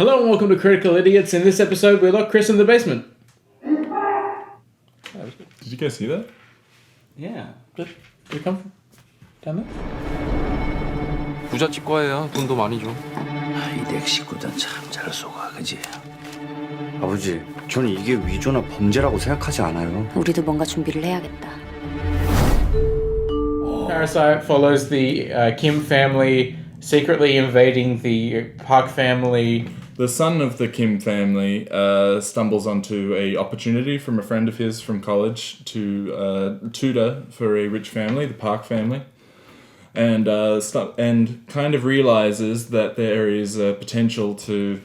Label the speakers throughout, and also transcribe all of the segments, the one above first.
Speaker 1: Hello and welcome to Critical Idiots. In this episode, we lock Chris in the basement.
Speaker 2: Did you guys see that?
Speaker 1: Yeah. Did we come from down there?
Speaker 3: 부잣집 과예요. 돈도 많이 줘.
Speaker 4: 이 넥 식구들 참 잘 속아, 그지? 아버지, 저는 이게 위조나 범죄라고 생각하지 않아요.
Speaker 5: 우리도 뭔가 준비를 해야겠다.
Speaker 1: Parasite follows the Kim family secretly invading the Park family.
Speaker 2: The son of the Kim family stumbles onto a opportunity from a friend of his from college to tutor for a rich family, the Park family, and kind of realizes that there is a potential to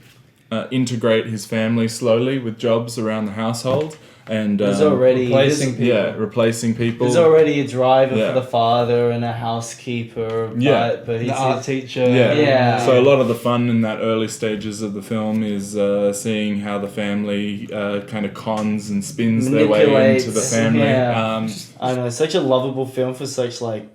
Speaker 2: integrate his family slowly with jobs around the household. And
Speaker 1: Replacing people.
Speaker 6: There's already a driver for the father and a housekeeper, but he's
Speaker 1: the art teacher.
Speaker 6: Yeah.
Speaker 2: So a lot of the fun in that early stages of the film is seeing how the family kind of cons and spins their way into the family.
Speaker 6: Yeah. I know, it's such a lovable film for such like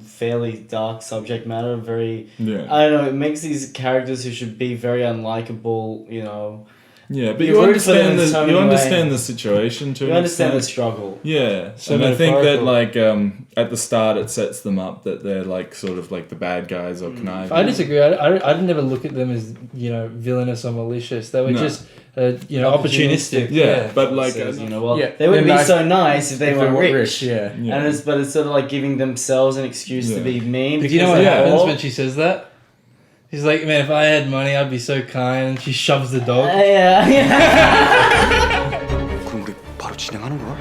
Speaker 6: fairly dark subject matter. I don't know, it makes these characters who should be very unlikable, you know.
Speaker 2: Yeah, but you understand the situation too.
Speaker 6: You understand the struggle.
Speaker 2: Yeah, and I think that like at the start it sets them up that they're like sort of like the bad guys or conniving.
Speaker 7: I disagree. I'd never look at them as villainous or malicious. They were just opportunistic.
Speaker 2: Yeah, but like
Speaker 6: they wouldn't be so nice if they weren't rich.
Speaker 1: Yeah.
Speaker 6: And it's sort of like giving themselves an excuse to be mean.
Speaker 7: But you know what happens when she says that? He's like, man, if I had money, I'd be so kind. And she shoves the dog.
Speaker 4: 그럼 우리 바로 진행하는 거야?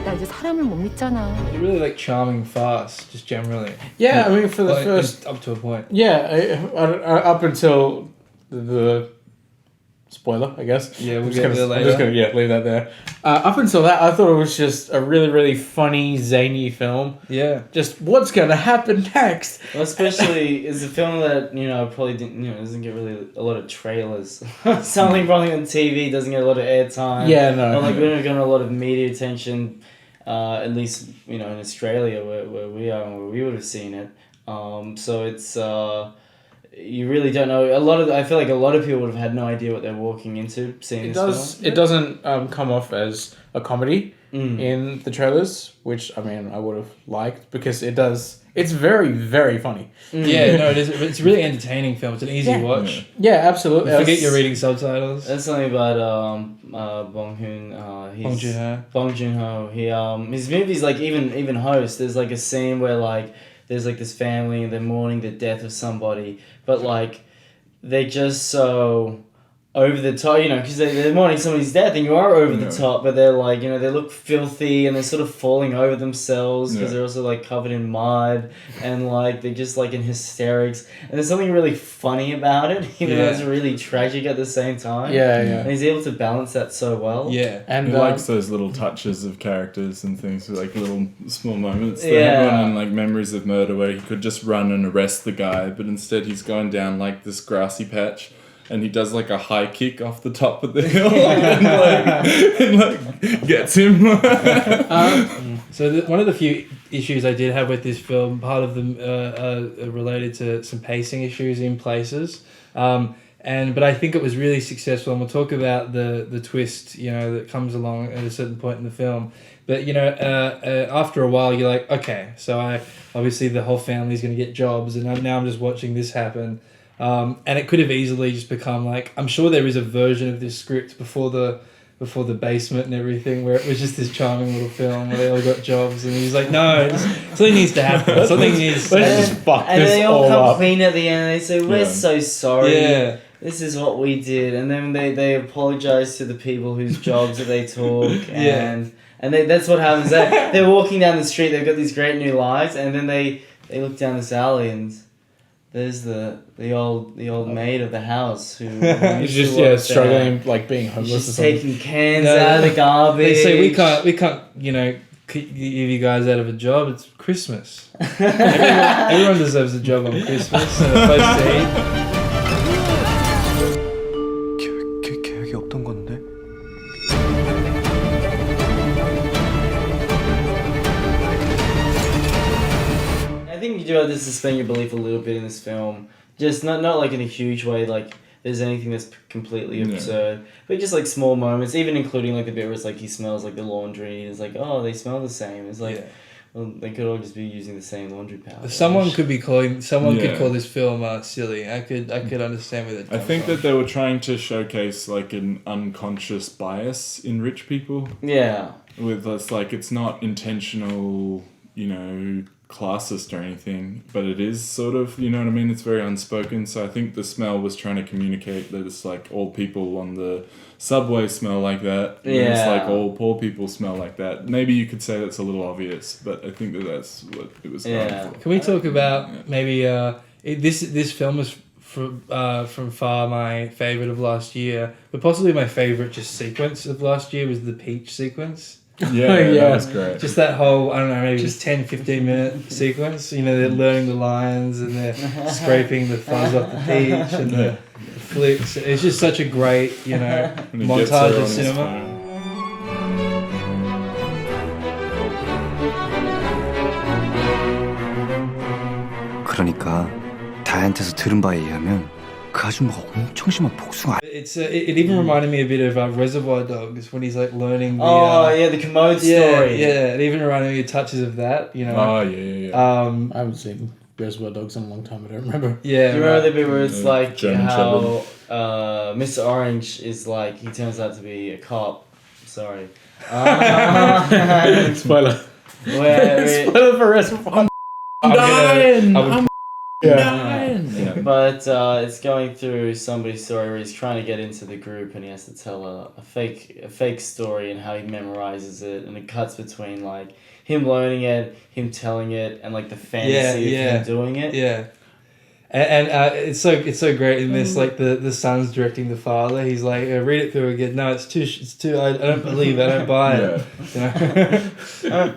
Speaker 5: 나 이제 사람을 못 믿잖아.
Speaker 7: They're really like charming fast, just generally.
Speaker 1: Yeah, I mean for the first
Speaker 7: up to a point.
Speaker 1: Yeah, up until the spoiler, I guess.
Speaker 7: Yeah, we'll
Speaker 1: I'm
Speaker 7: get there later.
Speaker 1: I'm just gonna leave that there. Up until that, I thought it was just a really, really funny, zany film.
Speaker 7: Yeah.
Speaker 1: Just what's gonna happen next?
Speaker 6: Well, especially it's a film that probably doesn't get really a lot of trailers. Something probably on TV doesn't get a lot of airtime.
Speaker 1: Yeah, no.
Speaker 6: Or like we're not getting a lot of media attention. At least in Australia where we are and where we would have seen it. So it's. You really don't know. I feel like a lot of people would have had no idea what they're walking into seeing this film.
Speaker 1: It doesn't come off as a comedy in the trailers, which I mean I would have liked because it does. It's very, very funny.
Speaker 7: Yeah, no, it is. It's a really entertaining film. It's an easy watch.
Speaker 1: Yeah, absolutely.
Speaker 7: Forget you're reading subtitles.
Speaker 6: That's something about Bong Joon Ho. He his movies like even Host. There's like a scene where like. There's like this family and they're mourning the death of somebody, but like they're just so over the top, because they're mourning somebody's death and you are over the top, but they're like, they look filthy and they're sort of falling over themselves because they're also like covered in mud and like they're just like in hysterics. And there's something really funny about it, even though it's really tragic at the same time.
Speaker 1: Yeah.
Speaker 6: And he's able to balance that so well.
Speaker 7: Yeah.
Speaker 1: And
Speaker 2: he likes those little touches of characters and things, like little small moments. That one in like Memories of Murder where he could just run and arrest the guy, but instead he's going down like this grassy patch. And he does like a high kick off the top of the hill and gets him.
Speaker 7: So one of the few issues I did have with this film, part of them related to some pacing issues in places. But I think it was really successful, and we'll talk about the twist, that comes along at a certain point in the film. But after a while, you're like, okay, so obviously the whole family's going to get jobs, and now I'm just watching this happen. And it could have easily just become like, I'm sure there is a version of this script before the basement and everything where it was just this charming little film where they all got jobs, and he's like, no, something needs to happen. Something needs to happen.
Speaker 6: And they all come clean at the end and they say, we're so sorry.
Speaker 7: Yeah.
Speaker 6: This is what we did. And then they apologize to the people whose jobs that they took. And that's what happens. They're walking down the street, they've got these great new lives, and then they look down this alley and there's the old maid of the house who
Speaker 1: he's just struggling like being homeless.
Speaker 6: She's just taking cans out of the garbage.
Speaker 7: They say we can't give you guys out of a job. It's Christmas. Everyone deserves a job on Christmas and a place to eat.
Speaker 4: 계획이 없던 건데.
Speaker 6: I think you do have to suspend your belief a little bit in this film Just not like in a huge way, like there's anything that's completely absurd, but just like small moments, even including like the bit where it's like he smells like the laundry. It's like, oh, they smell the same. It's like, well, they could all just be using the same laundry powder.
Speaker 7: Someone could call this film silly. I could understand where that.
Speaker 2: I think that they were trying to showcase like an unconscious bias in rich people.
Speaker 6: Yeah.
Speaker 2: With us, like, it's not intentional, you know, classist or anything, but it is sort of, you know what I mean? It's very unspoken. So I think the smell was trying to communicate that it's like all people on the subway smell like that. And it's like all poor people smell like that. Maybe you could say that's a little obvious, but I think that that's what it was going for.
Speaker 7: Can we talk about maybe this film is from far my favorite of last year, but possibly my favorite just sequence of last year was the peach sequence.
Speaker 2: Yeah, that was great.
Speaker 7: Just that whole, I don't know, maybe just 10-15 minute sequence. You know, they're learning the lines and they're scraping the fuzz off the peach and the flicks. It's just such a great, you know, montage of cinema.
Speaker 4: 그러니까 다이한테서 들은 바에 의하면 그 아줌마가 엄청 심한 복숭아.
Speaker 7: It even reminded me a bit of Reservoir Dogs when he's like learning the
Speaker 6: the commode story.
Speaker 7: Yeah, it even reminded me of touches of that, you know.
Speaker 2: Oh yeah.
Speaker 1: I haven't seen Reservoir Dogs in a long time. I don't remember.
Speaker 7: Yeah.
Speaker 6: Do you remember the bit where it's like
Speaker 2: German
Speaker 6: how Mr. Orange is like, he turns out to be a cop. Sorry.
Speaker 1: Spoiler.
Speaker 6: Spoiler
Speaker 1: for Reservoir.
Speaker 7: I'm
Speaker 1: Yeah.
Speaker 6: But it's going through somebody's story where he's trying to get into the group and he has to tell a fake story and how he memorizes it, and it cuts between like him learning it, him telling it, and like the fantasy of him doing it.
Speaker 7: Yeah. And it's so great in this, like the son's directing the father. He's like, read it through again. No, it's too. I don't believe it. I don't buy it. You know?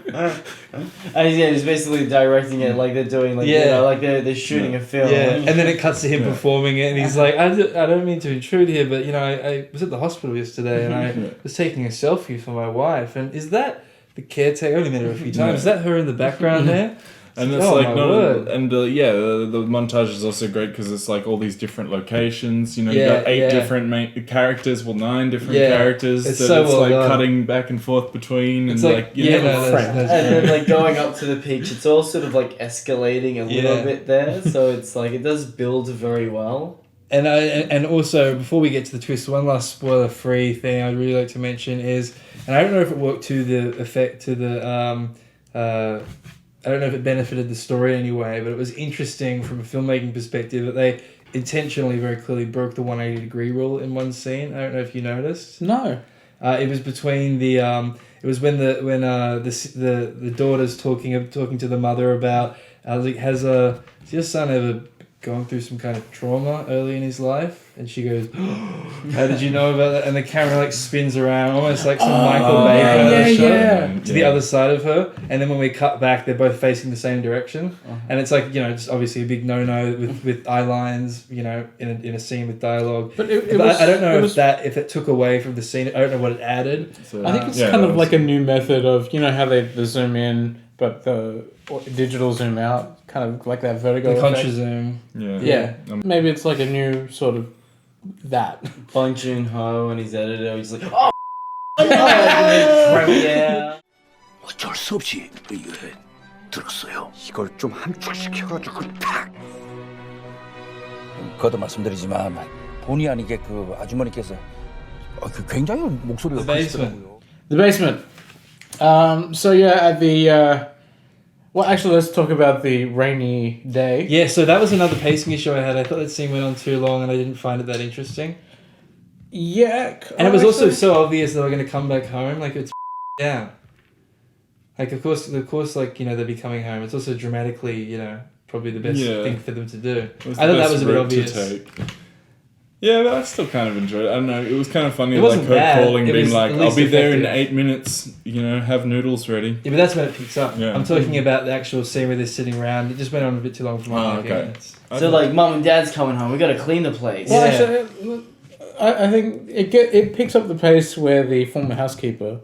Speaker 6: And he's basically directing it like they're doing, like you know, like they're shooting a film.
Speaker 7: Yeah, and then it cuts to him performing it, and he's like, I don't mean to intrude here, but you know, I was at the hospital yesterday, and I was taking a selfie for my wife, and is that the caretaker? I only met her a few times. Is that her in the background there?
Speaker 2: And it's like the montage is also great because it's like all these different locations. You know, you got 8 different characters, 9 different characters
Speaker 7: it's
Speaker 2: that
Speaker 7: so
Speaker 2: it's
Speaker 7: well
Speaker 2: like
Speaker 7: done.
Speaker 2: cutting back and forth between,
Speaker 7: It's
Speaker 2: and
Speaker 7: like,
Speaker 2: you know,
Speaker 7: that's
Speaker 6: and then like going up to the peach, it's all sort of like escalating a little bit there. So it's like it does build very well.
Speaker 7: And also, before we get to the twist, one last spoiler-free thing I'd really like to mention is, and I don't know if it worked to the effect to the I don't know if it benefited the story in any way, but it was interesting from a filmmaking perspective that they intentionally, very clearly broke the 180-degree rule in one scene. I don't know if you noticed.
Speaker 1: No.
Speaker 7: It was between the. It was when the daughter's talking to the mother about has your son ever gone through some kind of trauma early in his life? And she goes, how did you know about that? And the camera like spins around almost like some Michael Bay shot to the other side of her. And then when we cut back, they're both facing the same direction. And it's like, you know, just obviously a big no-no with eye lines, you know, in a scene with dialogue.
Speaker 1: But
Speaker 7: I don't know if it took away from the scene. I don't know what it added.
Speaker 1: So, I think it's kind of like a new method of, you know, how they zoom in, but the digital zoom out, kind of like that vertigo
Speaker 7: the
Speaker 1: effect.
Speaker 7: contra zoom.
Speaker 1: Yeah. Maybe it's like a new sort of that.
Speaker 6: Bong Joon Ho and his editor, he's like, oh, yeah.
Speaker 4: 어쩔 수 없이 들었어요. 이걸 좀 함축시켜가지고 탁.
Speaker 3: 그것도 말씀드리지만 본의 아니게 그 아주머니께서 굉장히 목소리가 크시더라고요.
Speaker 1: The basement. So yeah, at the well, actually, let's talk about the rainy day.
Speaker 7: Yeah, so that was another pacing issue I had. I thought that scene went on too long, and I didn't find it that interesting.
Speaker 1: Yeah,
Speaker 7: and it was also so obvious they were going to come back home. Like it's down. Like of course, like you know they'd be coming home. It's also dramatically, you know, probably the best thing for them to do. I thought that was a bit obvious.
Speaker 2: Yeah, but I still kind of enjoyed it. I don't know. It was kind of funny,
Speaker 7: it
Speaker 2: like her
Speaker 7: bad.
Speaker 2: calling, being like, "I'll be there in 8
Speaker 7: effective.
Speaker 2: minutes. You know, have noodles ready."
Speaker 7: Yeah, but that's when it picks up.
Speaker 2: Yeah.
Speaker 7: I'm talking about the actual scene where they're sitting around. It just went on a bit too long for my liking.
Speaker 2: Okay.
Speaker 6: So like, mom and dad's coming home. We got to clean the place.
Speaker 1: Well, actually, I think it picks up the pace where the former housekeeper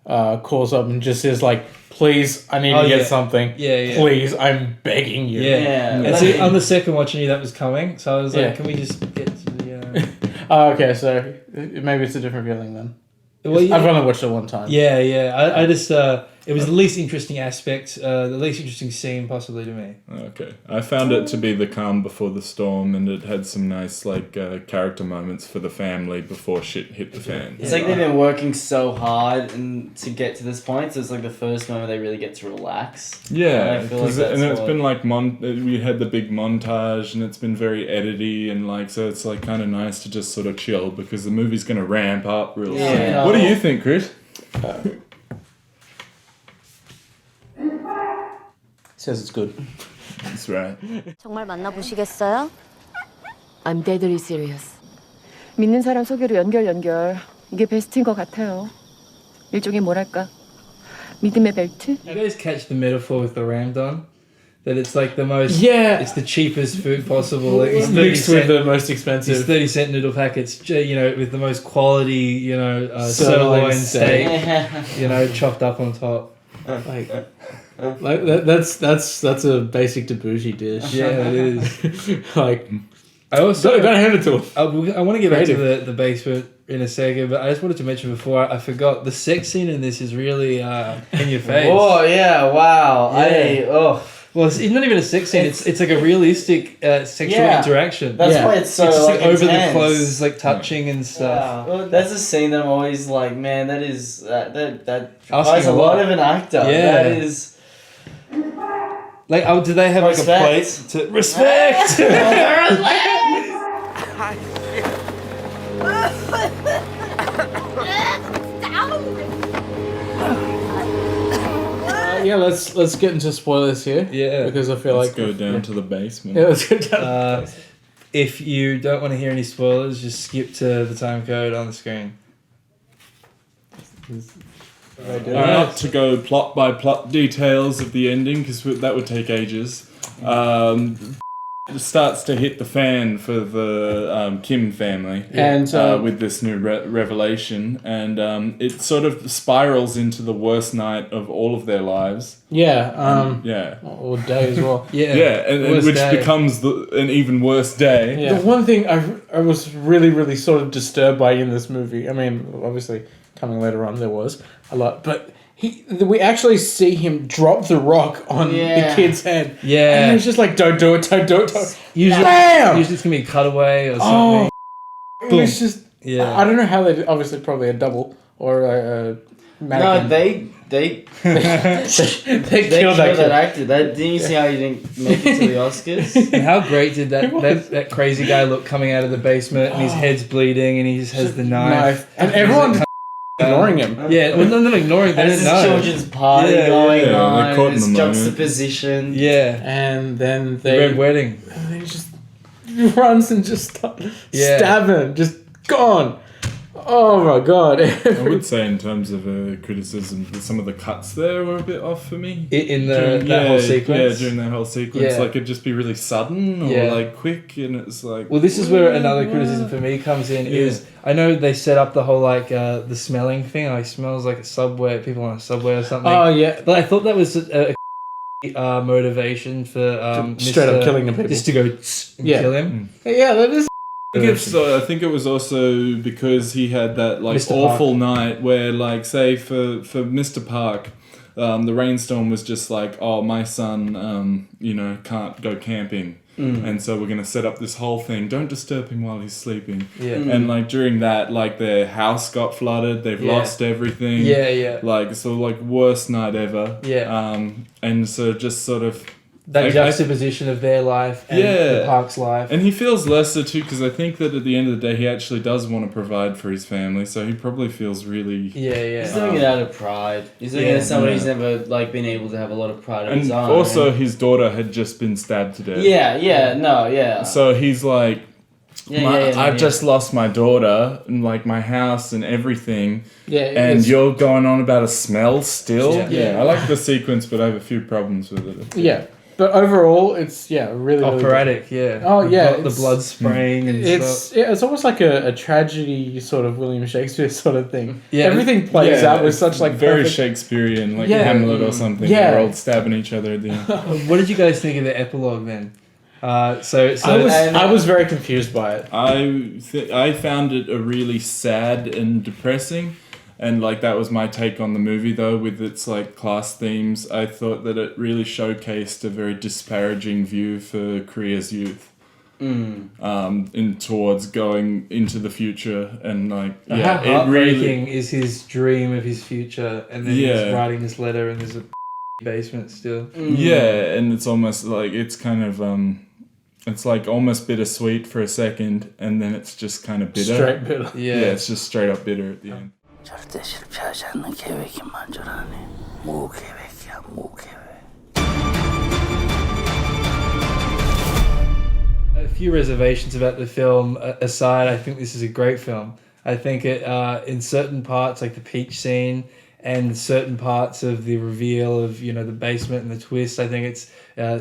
Speaker 1: calls up and just says like, "Please, I need to get something. Please, I'm begging you."
Speaker 7: And see, on the second watch, I knew that was coming, so I was like, "Can we just get to the?"
Speaker 1: Oh, okay, so maybe it's a different feeling then.
Speaker 7: Well,
Speaker 1: I've only watched it one time.
Speaker 7: I just it was the least interesting aspect, the least interesting scene possibly to me.
Speaker 2: Okay, I found it to be the calm before the storm, and it had some nice character moments for the family before shit hit the fan.
Speaker 6: It's like they've been working so hard and to get to this point, so it's like the first moment they really get to relax.
Speaker 2: Yeah,
Speaker 6: and,
Speaker 2: it's been like we had the big montage, and it's been very edity, and like so it's like kind of nice to just sort of chill because the movie's gonna ramp up real soon. What do you think, Chris?
Speaker 1: Says it's good.
Speaker 2: That's right.
Speaker 5: 정말 만나보시겠어요?
Speaker 8: I'm deadly serious. 믿는 사람 소개로 연결. 이게 베스트인 것 같아요. 일종의 뭐랄까 믿음의 벨트?
Speaker 7: You guys catch the metaphor with the ramdon? That it's like the most...
Speaker 1: Yeah.
Speaker 7: It's the cheapest food possible. Like it's
Speaker 1: mixed with the most expensive.
Speaker 7: These 30-cent noodle packets, with the most quality, sirloin steak, chopped up on top.
Speaker 1: Like that's a basic Debussy dish.
Speaker 7: Yeah, it is.
Speaker 1: Like,
Speaker 7: I also
Speaker 1: gotta hand it to him.
Speaker 7: I want to get back to the basement in a second, but I just wanted to mention before I forgot the sex scene in this is really in your face.
Speaker 6: Oh yeah! Wow!
Speaker 7: Yeah. Well, it's not even a sex scene. It's like a realistic sexual interaction.
Speaker 6: That's why it's so
Speaker 7: it's just, like over the
Speaker 6: intense.
Speaker 7: clothes, like touching and stuff.
Speaker 6: Yeah. Well, that's a scene that I'm always like, man, that is that
Speaker 7: Asking
Speaker 6: requires a lot of an actor.
Speaker 7: Yeah.
Speaker 6: That is.
Speaker 7: Like, do they have like a plate to respect?
Speaker 1: Let's get into spoilers here.
Speaker 7: Yeah,
Speaker 1: because I feel
Speaker 2: let's
Speaker 1: like
Speaker 2: go down to the basement.
Speaker 1: Yeah, let's go down.
Speaker 7: If you don't want to hear any spoilers, just skip to the time code on the screen.
Speaker 2: Not to go plot by plot details of the ending because that would take ages. It starts to hit the fan for the Kim family,
Speaker 1: and
Speaker 2: with this new revelation, and it sort of spirals into the worst night of all of their lives.
Speaker 1: Or day as well.
Speaker 2: and which becomes an even worse day.
Speaker 1: Yeah. The one thing I was really, really sort of disturbed by in this movie, I mean, obviously coming later on there was a lot, but we actually see him drop the rock on the kid's head.
Speaker 7: Yeah.
Speaker 1: And he's just like, don't do it.
Speaker 7: Usually it's going to be a cutaway or something.
Speaker 1: It was just... I don't know how they... Obviously, probably a double or a mannequin.
Speaker 6: No, they
Speaker 1: killed that
Speaker 6: actor. Didn't you see how he didn't make it to the Oscars?
Speaker 7: And how great did that crazy guy look coming out of the basement and his head's bleeding and he just has the knife.
Speaker 1: And everyone's ignoring him.
Speaker 7: Yeah, well, not ignoring. They
Speaker 6: There's
Speaker 7: didn't
Speaker 6: a
Speaker 7: know.
Speaker 6: children's party going on.
Speaker 2: They caught in the moment.
Speaker 6: Juxtaposition.
Speaker 7: Yeah,
Speaker 1: and then
Speaker 7: the red wedding.
Speaker 1: And then he just runs and just stab him. Just gone. Oh my god.
Speaker 2: I would say in terms of criticism, some of the cuts there were a bit off for me.
Speaker 7: In that whole sequence?
Speaker 2: Yeah, during that whole sequence.
Speaker 7: Yeah.
Speaker 2: Like, it'd just be really sudden or, like, quick, and it's like...
Speaker 7: Well, this is where another criticism for me comes in, is I know they set up the whole, like, the smelling thing, like, smells like a subway, people on a subway or something.
Speaker 1: Oh, yeah.
Speaker 7: But I thought that was a motivation for
Speaker 1: straight up killing him.
Speaker 7: Just to go and kill him.
Speaker 1: Yeah, that is...
Speaker 2: I think it was also because he had that like
Speaker 7: Mr.
Speaker 2: awful night where, like, say for Mr. Park, the rainstorm was just like, oh, my son, can't go camping, and so we're gonna set up this whole thing. Don't disturb him while he's sleeping.
Speaker 7: Yeah.
Speaker 2: And like during that, like their house got flooded. They've lost everything.
Speaker 7: Yeah.
Speaker 2: Like worst night ever.
Speaker 7: Yeah.
Speaker 2: And so just sort of.
Speaker 7: That juxtaposition of their life and the Park's life.
Speaker 2: And he feels lesser too, because I think that at the end of the day, he actually does want to provide for his family, so he probably feels really...
Speaker 7: Yeah.
Speaker 6: He's doing it out of pride. He's doing it as somebody who's never been able to have a lot of pride of his own.
Speaker 2: And also, his daughter had just been stabbed to death.
Speaker 6: Yeah.
Speaker 2: So he's like... I've just lost my daughter and like my house and everything.
Speaker 1: Yeah,
Speaker 2: and you're going on about a smell still?
Speaker 1: Yeah.
Speaker 2: I like the sequence, but I have a few problems with it.
Speaker 1: Yeah. but overall, it's really
Speaker 7: operatic. Yeah.
Speaker 1: Oh yeah,
Speaker 7: the blood spraying and stuff.
Speaker 1: It's almost like a tragedy sort of William Shakespeare sort of thing.
Speaker 7: Yeah.
Speaker 1: Everything plays out with such like
Speaker 2: very
Speaker 1: perfect...
Speaker 2: Shakespearean, like Hamlet or something.
Speaker 1: Yeah.
Speaker 2: They're all stabbing each other at the end.
Speaker 7: What did you guys think of the epilogue then?
Speaker 1: I was very confused by it.
Speaker 2: I found it a really sad and depressing, and like that was my take on the movie though, with its like class themes. I thought that it really showcased a very disparaging view for Korea's youth. In towards going into the future, and like
Speaker 7: how heartbreaking is his dream of his future, and then he's writing this letter and there's a basement still.
Speaker 2: And it's almost like it's kind of it's like almost bittersweet for a second, and then it's just kind of bitter.
Speaker 1: Straight bitter.
Speaker 2: Yeah, it's just straight up bitter at the end.
Speaker 3: 절대 실패하지 않는 계획이 만들어내. 무계획이야, 무계획.
Speaker 7: A few reservations about the film aside, I think this is a great film. I think it, in certain parts, like the peach scene, and certain parts of the reveal of the basement and the twist, I think it's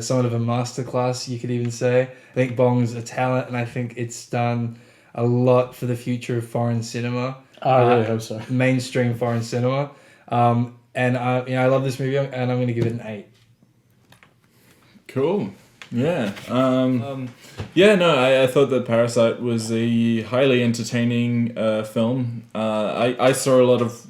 Speaker 7: somewhat of a masterclass, you could even say. I think Bong's a talent, and I think it's done a lot for the future of foreign cinema.
Speaker 1: I really hope so.
Speaker 7: Mainstream foreign cinema. And I love this movie, and I'm going to give it an 8.
Speaker 2: Cool. Yeah. I thought that Parasite was a highly entertaining film. I saw a lot of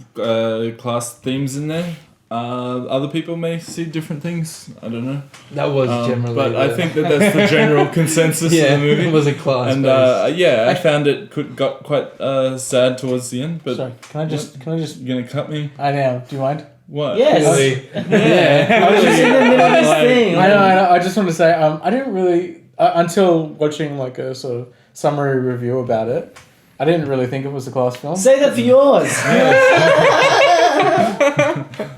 Speaker 2: class themes in there. Other people may see different things. I don't know.
Speaker 7: That was generally...
Speaker 2: But I think that's the general consensus of the movie.
Speaker 7: It was a class.
Speaker 2: And I found it got quite sad towards the end. But
Speaker 1: sorry, can I just...
Speaker 2: You gonna cut me?
Speaker 1: I know. Do you mind?
Speaker 2: What?
Speaker 6: Yes.
Speaker 7: Yeah.
Speaker 6: I was just in the middle of this thing.
Speaker 1: I know. I just want to say, I didn't really... until watching like a sort of summary review about it, I didn't really think it was a class film.
Speaker 6: Say that for yours.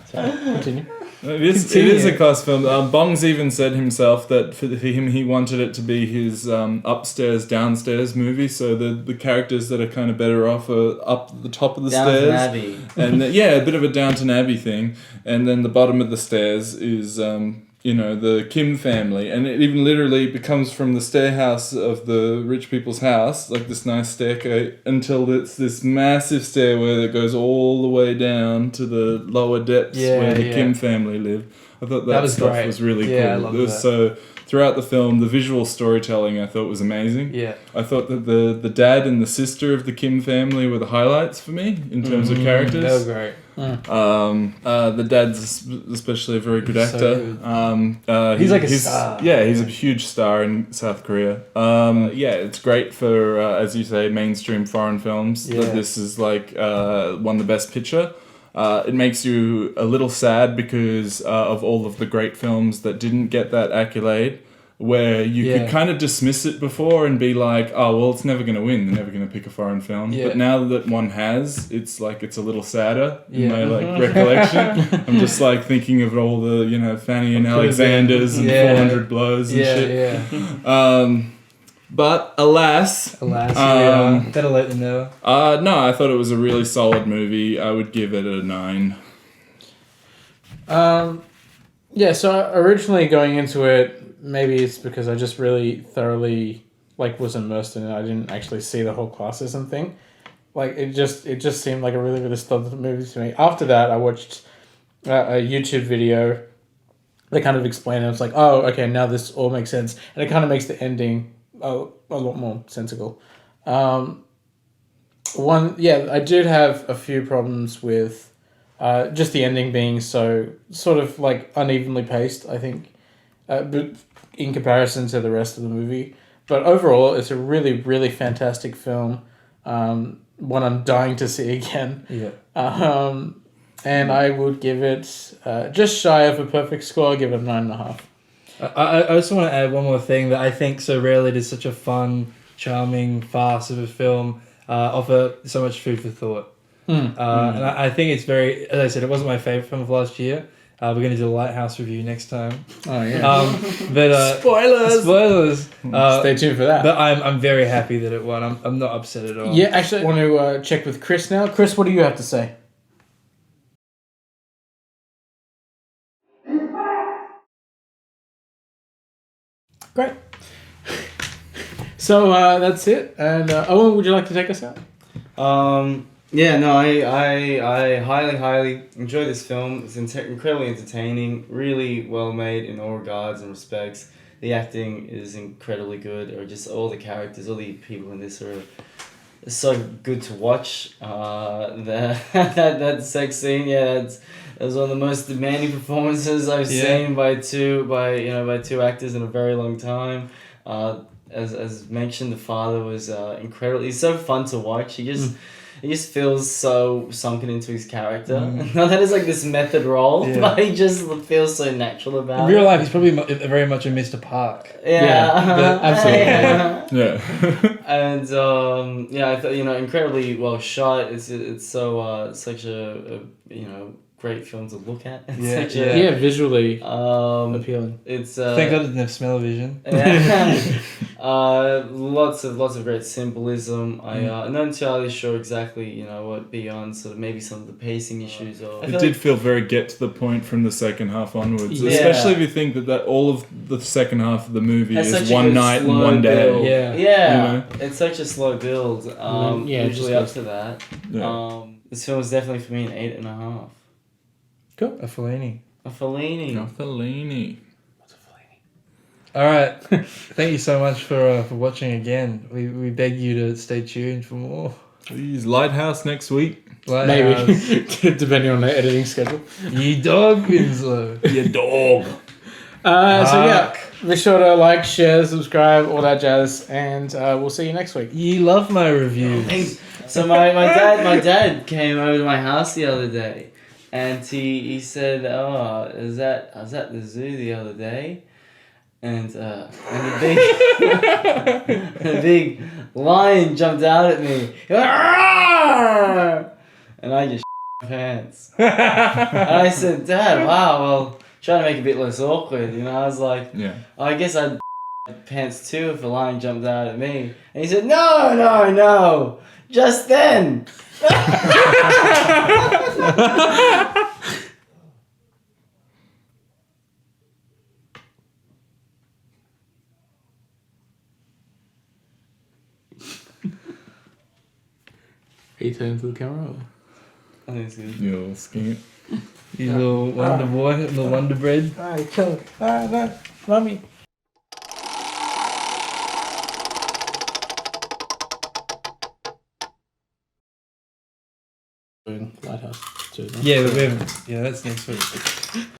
Speaker 1: Sorry, continue.
Speaker 2: It is a class film. Bong's even said himself that for him he wanted it to be his upstairs downstairs movie. So the characters that are kind of better off are up the top of the
Speaker 6: Downton
Speaker 2: stairs,
Speaker 6: Abbey.
Speaker 2: and a bit of a Downton Abbey thing, and then the bottom of the stairs is the Kim family, and it even literally becomes from the stairhouse of the rich people's house, like this nice staircase, until it's this massive stairway that goes all the way down to the lower depths where the Kim family live. I thought that
Speaker 7: was
Speaker 2: stuff
Speaker 7: great.
Speaker 2: was really cool.
Speaker 7: I loved that.
Speaker 2: So throughout the film, the visual storytelling I thought was amazing.
Speaker 7: Yeah.
Speaker 2: I thought that the dad and the sister of the Kim family were the highlights for me in terms of characters.
Speaker 7: They were great.
Speaker 2: The dad's especially a very good actor.
Speaker 7: He's like a star.
Speaker 2: Yeah, he's a huge star in South Korea. It's great for, as you say, mainstream foreign films.
Speaker 7: Yeah.
Speaker 2: That this is like won the Best Picture. It makes you a little sad because of all of the great films that didn't get that accolade, where you could kind of dismiss it before and be like, oh, well, it's never going to win. They're never going to pick a foreign film.
Speaker 7: Yeah.
Speaker 2: But now that one has, it's like it's a little sadder in my recollection. I'm just like thinking of all the, Fanny and Alexanders and 400 Blows and shit.
Speaker 7: Yeah.
Speaker 2: But alas,
Speaker 7: better late than never.
Speaker 2: No, I thought it was a really solid movie. I would give it a 9.
Speaker 1: So originally going into it, maybe it's because I just really thoroughly was immersed in it. I didn't actually see the whole classism thing. It just seemed like a really, really solid movie to me. After that, I watched a YouTube video that kind of explained it. I was like, oh, okay, now this all makes sense. And it kind of makes the ending a lot more sensical. I did have a few problems with just the ending being so sort of unevenly paced, I think, but in comparison to the rest of the movie. But overall, it's a really, really fantastic film. One I'm dying to see again.
Speaker 7: Yeah.
Speaker 1: And I would give it just shy of a perfect score. I'll give it a 9.5.
Speaker 7: I also want to add one more thing that I think so rarely does such a fun, charming farce of a film offer so much food for thought. And I think it's very, as I said, it wasn't my favourite film of last year. We're going to do the Lighthouse review next time.
Speaker 1: Oh, yeah.
Speaker 7: But Spoilers!
Speaker 1: Stay tuned for that.
Speaker 7: But I'm very happy that it won. I'm not upset at all.
Speaker 1: Yeah, actually, I want to check with Chris now. Chris, what do you have to say? Great. So that's it. And Owen, would you like to take us out?
Speaker 6: Yeah, no, I highly enjoy this film. It's incredibly entertaining, really well made in all regards and respects. The acting is incredibly good, or just all the characters, all the people in this are so good to watch. That sex scene, that was one of the most demanding performances I've seen by two actors in a very long time. As mentioned, the father was incredible. He's so fun to watch. He just feels so sunken into his character. Not that it's like this method role, but he just feels so natural about
Speaker 7: In real life, he's probably very much a Mr. Park.
Speaker 1: Absolutely.
Speaker 6: And I thought, incredibly well shot. It's so such a great film to look at. It's
Speaker 1: visually appealing.
Speaker 6: It's
Speaker 7: Thank God I didn't have smell-o-vision.
Speaker 6: Lots of great symbolism. I'm not entirely sure exactly what beyond sort of maybe some of the pacing issues or.
Speaker 2: It did feel very get to the point from the second half onwards, especially if you think that all of the second half of the movie is one night and one day.
Speaker 6: Build. It's such a slow build. Usually up to that. This film is definitely for me an 8.5.
Speaker 1: Cool.
Speaker 7: A Fellini. All right. Thank you so much for watching again. We beg you to stay tuned for more.
Speaker 2: Please, Lighthouse next week.
Speaker 1: Maybe. Depending on the editing schedule.
Speaker 7: Ye dog, Winslow.
Speaker 2: Ye dog.
Speaker 1: Be sure to like, share, subscribe, all that jazz, and we'll see you next week.
Speaker 7: Ye love my reviews.
Speaker 6: So my dad came over to my house the other day. And he said, "Oh, I was at the zoo the other day, and the big lion jumped out at me. He went, "Arr!" And I just pants. And I said, "Dad, wow, well, trying to make it a bit less awkward, I was like, I guess I'd pants too if a lion jumped out at me." And he said, "No, just then."
Speaker 1: He turned to the camera.
Speaker 6: I think it's good.
Speaker 2: You little skink.
Speaker 7: You little wonder boy, little wonder bread.
Speaker 1: Alright, kill it. Alright, love me. Lighthouse too.
Speaker 7: Yeah, that's next week.